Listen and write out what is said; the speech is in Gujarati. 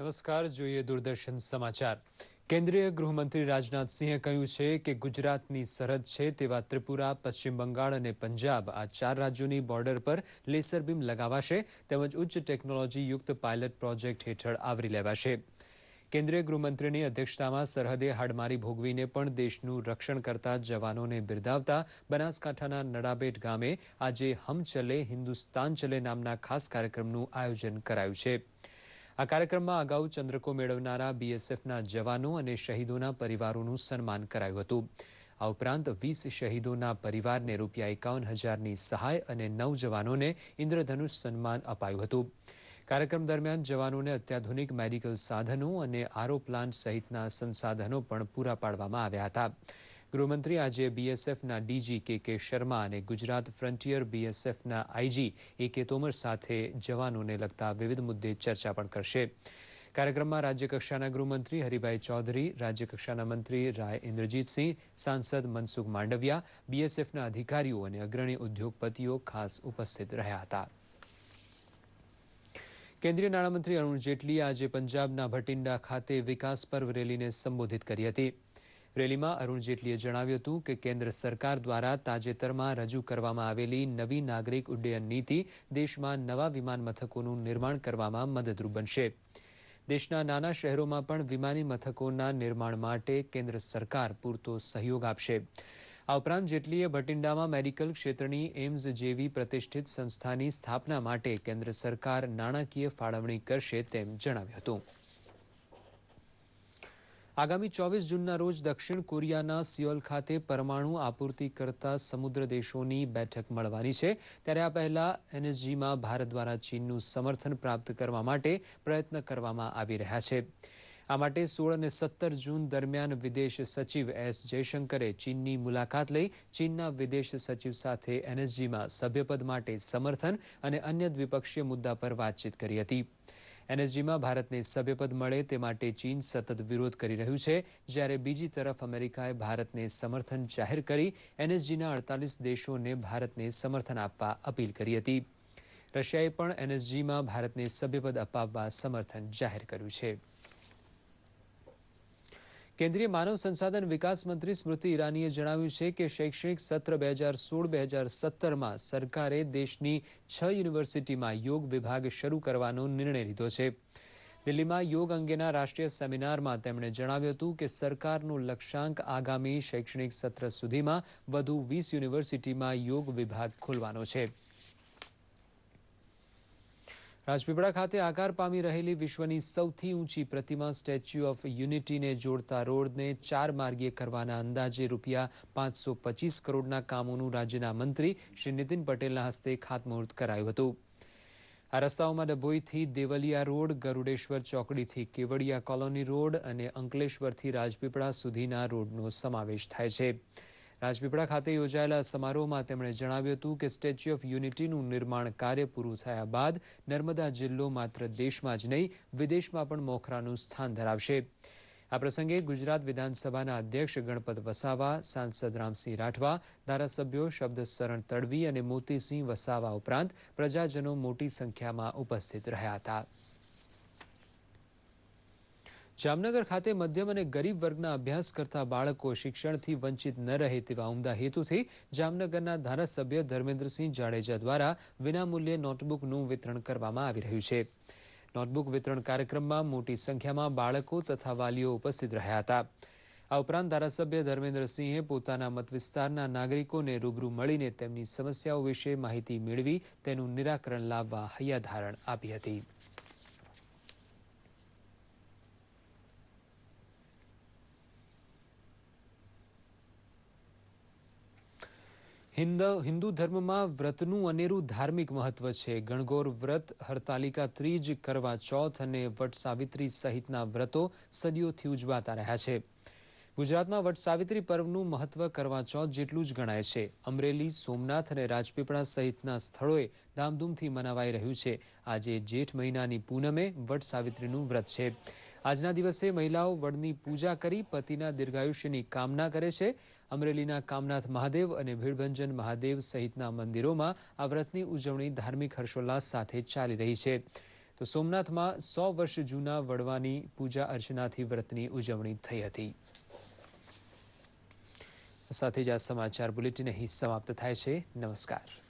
નમસ્કાર, જોઈએ દૂરદર્શન સમાચાર. કેન્દ્રીય ગૃહમંત્રી રાજનાથસિંહે કહ્યું છે કે ગુજરાતની સરહદ છે તેવા ત્રિપુરા, પશ્ચિમ બંગાળ અને પંજાબ આ 4 રાજ્યોની બોર્ડર પર લેસર બીમ લગાવાશે તેમજ ઉચ્ચ ટેકનોલોજીયુક્ત પાયલટ પ્રોજેક્ટ હેઠળ આવરી લેવાશે. કેન્દ્રીય ગૃહમંત્રીની અધ્યક્ષતામાં સરહદે હાડમારી ભોગવીને પણ દેશનું રક્ષણ કરતા જવાનોને બિરદાવતા બનાસકાંઠાના નડાબેટ ગામે આજે હમ ચલે હિન્દુસ્તાન ચલે નામના ખાસ કાર્યક્રમનું આયોજન કરાયું છે. આ કાર્યક્રમમાં અગાઉ ચંદ્રકો મેળવનારા બીએસએફના જવાનો અને શહીદોના પરિવારોનું સન્માન કરાયું હતું. આ ઉપરાંત 20 શહીદોના પરિવારને ₹51,000ની સહાય અને 9 જવાનોને ઇન્દ્રધનુષ સન્માન અપાયું હતું. કાર્યક્રમ દરમિયાન જવાનોને અત્યાધુનિક મેડિકલ સાધનો અને આરઓ પ્લાન્ટ સહિતના સંસાધનો પણ પૂરા પાડવામાં આવ્યા હતા. ગૃહમંત્રી આજે બીએસએફના ડીજી કે શર્મા અને ગુજરાત ફ્રન્ટિયર બીએસએફના આઈજી એ.કે. તોમર સાથે જવાનોને લગતા વિવિધ મુદ્દે ચર્ચા પણ કરશે. કાર્યક્રમમાં રાજ્યકક્ષાના ગૃહમંત્રી હરિભાઈ ચૌધરી, રાજ્યકક્ષાના મંત્રી રાય ઇન્દ્રજીતસિંહ, સાંસદ મનસુખ માંડવિયા, બીએસએફના અધિકારીઓ અને અગ્રણી ઉદ્યોગપતિઓ ખાસ ઉપસ્થિત રહ્યા હતા. કેન્દ્રીય નાણામંત્રી અરુણ જેટલીએ આજે પંજાબના ભટિંડા ખાતે વિકાસ પર્વ રેલીને સંબોધિત કરી હતી. રેલીમાં અરુણ જેટલીએ જણાવ્યું હતું કે કેન્દ્ર સરકાર દ્વારા તાજેતરમાં રજૂ કરવામાં આવેલી નવી નાગરિક ઉડ્ડયન નીતિ દેશમાં નવા વિમાન મથકોનું નિર્માણ કરવામાં મદદરૂપ બનશે. દેશના નાના શહેરોમાં પણ વિમાની મથકોના નિર્માણ માટે કેન્દ્ર સરકાર પૂરતો સહયોગ આપશે. આ ઉપરાંત જેટલીએ ભટિંડામાં મેડિકલ ક્ષેત્રની એમ્સ જેવી પ્રતિષ્ઠિત સંસ્થાની સ્થાપના માટે કેન્દ્ર સરકાર નાણાકીય ફાળવણી કરશે તેમ જણાવ્યું હતું. આગામી 24 જૂનના રોજ દક્ષિણ કોરિયાના સિયોલ ખાતે પરમાણુ આપૂર્તિ કરતા સમુદ્ર દેશોની બેઠક મળવાની છે. ત્યારે આ પહેલા એનએસજીમાં ભારત દ્વારા ચીનનું સમર્થન પ્રાપ્ત કરવા માટે પ્રયત્ન કરવામાં આવી રહ્યા છે. આ માટે 16 અને 17 જૂન દરમિયાન વિદેશ સચિવ એસ જયશંકરે ચીનની મુલાકાત લઈ ચીનના વિદેશ સચિવ સાથે એનએસજીમાં સભ્યપદ માટે સમર્થન અને અન્ય દ્વિપક્ષીય મુદ્દા પર વાતચીત કરી હતી. એનએસજીમાં ભારતને સભ્યપદ મળે તે માટે ચીન સતત વિરોધ કરી રહ્યું છે, જ્યારે બીજી તરફ અમેરિકાએ ભારતને સમર્થન જાહેર કરી એનએસજીના 48 દેશોને ભારતને સમર્થન આપવા અપીલ કરી હતી. રશિયાએ પણ એનએસજીમાં ભારતને સભ્યપદ અપાવવા સમર્થન જાહેર કર્યું છે. કેન્દ્રીય માનવ સંસાધન વિકાસ મંત્રી સ્મૃતિ ઈરાનીએ જણાવ્યું છે કે શૈક્ષણિક સત્ર 2016-2017માં સરકારે દેશની 6 યુનિવર્સિટીમાં યોગ વિભાગ શરૂ કરવાનો નિર્ણય લીધો છે. દિલ્હીમાં યોગ અંગેના રાષ્ટ્રીય સેમિનારમાં તેમણે જણાવ્યું હતું કે સરકારનો લક્ષ્યાંક આગામી શૈક્ષણિક સત્ર સુધીમાં વધુ 20 યુનિવર્સિટીમાં યોગ વિભાગ ખોલવાનો છે. રાજપીપળા ખાતે આકાર પામી રહેલી વિશ્વની સૌથી ઊંચી પ્રતિમા સ્ટેચ્યુ ઓફ યુનિટીને જોડતા રોડને 4 માર્ગીય કરવાના અંદાજે ₹525 કરોડના કામોનું રાજ્યના મંત્રી શ્રી નીતિન પટેલના હસ્તે ખાતમુહૂર્ત કરાયું હતું. આ રસ્તાઓમાં ડભોઈથી દેવલિયા રોડ, ગરુડેશ્વર ચોકડીથી કેવડિયા કોલોની રોડ અને અંકલેશ્વરથી રાજપીપળા સુધીના રોડનો સમાવેશ થાય છે. રાજપીપળા ખાતે યોજાયેલા સમારોહમાં તેમણે જણાવ્યું હતું કે સ્ટેચ્યુ ઓફ યુનિટીનું નિર્માણ કાર્ય પૂરું થયા બાદ નર્મદા જિલ્લો માત્ર દેશમાં જ નહીં વિદેશમાં પણ મોખરાનું સ્થાન ધરાવશે. આ પ્રસંગે ગુજરાત વિધાનસભાના અધ્યક્ષ ગણપત વસાવા, સાંસદ રામસિંહ રાઠવા, ધારાસભ્યો શબ્દશરણ તડવી અને મોતીસિંહ વસાવા ઉપરાંત પ્રજાજનો મોટી સંખ્યામાં ઉપસ્થિત રહ્યા હતા. જામનગર ખાતે મધ્યમ અને ગરીબ વર્ગના અભ્યાસ કરતા બાળકો શિક્ષણથી વંચિત ન રહે તેવા ઉમદા હેતુથી જામનગરના ધારાસભ્ય ધર્મેન્દ્રસિંહ જાડેજા દ્વારા વિનામૂલ્યે નોટબુકનું વિતરણ કરવામાં આવી રહ્યું છે. નોટબુક વિતરણ કાર્યક્રમમાં મોટી સંખ્યામાં બાળકો તથા વાલીઓ ઉપસ્થિત રહ્યા હતા. આ ઉપરાંત ધારાસભ્ય ધર્મેન્દ્રસિંહે પોતાના મતવિસ્તારના નાગરિકોને રૂબરૂ મળીને તેમની સમસ્યાઓ વિશે માહિતી મેળવી તેનું નિરાકરણ લાવવા હૈયાધારણ આપી હતી. હિન્દુ ધર્મમાં વ્રતનું અનેરું ધાર્મિક મહત્વ છે. ગણગોર વ્રત, હરતાલિકા ત્રીજ, કરવા ચોથ અને વટ સાવિત્રી સહિતના વ્રતો સદીઓથી ઉજવાતા રહ્યા છે. ગુજરાતમાં વટ સાવિત્રી પર્વનું મહત્વ કરવા ચોથ જેટલું જ ગણાય છે. અમરેલી, સોમનાથ અને રાજપીપળા સહિતના સ્થળોએ ધામધૂમથી મનાવાઈ રહ્યું છે. આજે જેઠ મહિનાની પૂનમે વટ સાવિત્રીનું વ્રત છે. આજના દિવસે મહિલાઓ વડની પૂજા કરી પતિના દીર્ઘાયુષ્યની કામના કરે છે. અમરેલીના કામનાથ મહાદેવ અને ભીડભંજન મહાદેવ સહિતના મંદિરોમાં આ વ્રતની ઉજવણી ધાર્મિક હર્ષોલ્લાસ સાથે ચાલી રહી છે. તો તો સોમનાથમાં 100 વર્ષ જૂના વડવાની પૂજા અર્ચનાથી વ્રતની ઉજવણી થઈ હતી. સાથે જ આ સમાચાર બુલેટિન અહીં સમાપ્ત થાય છે. નમસ્કાર.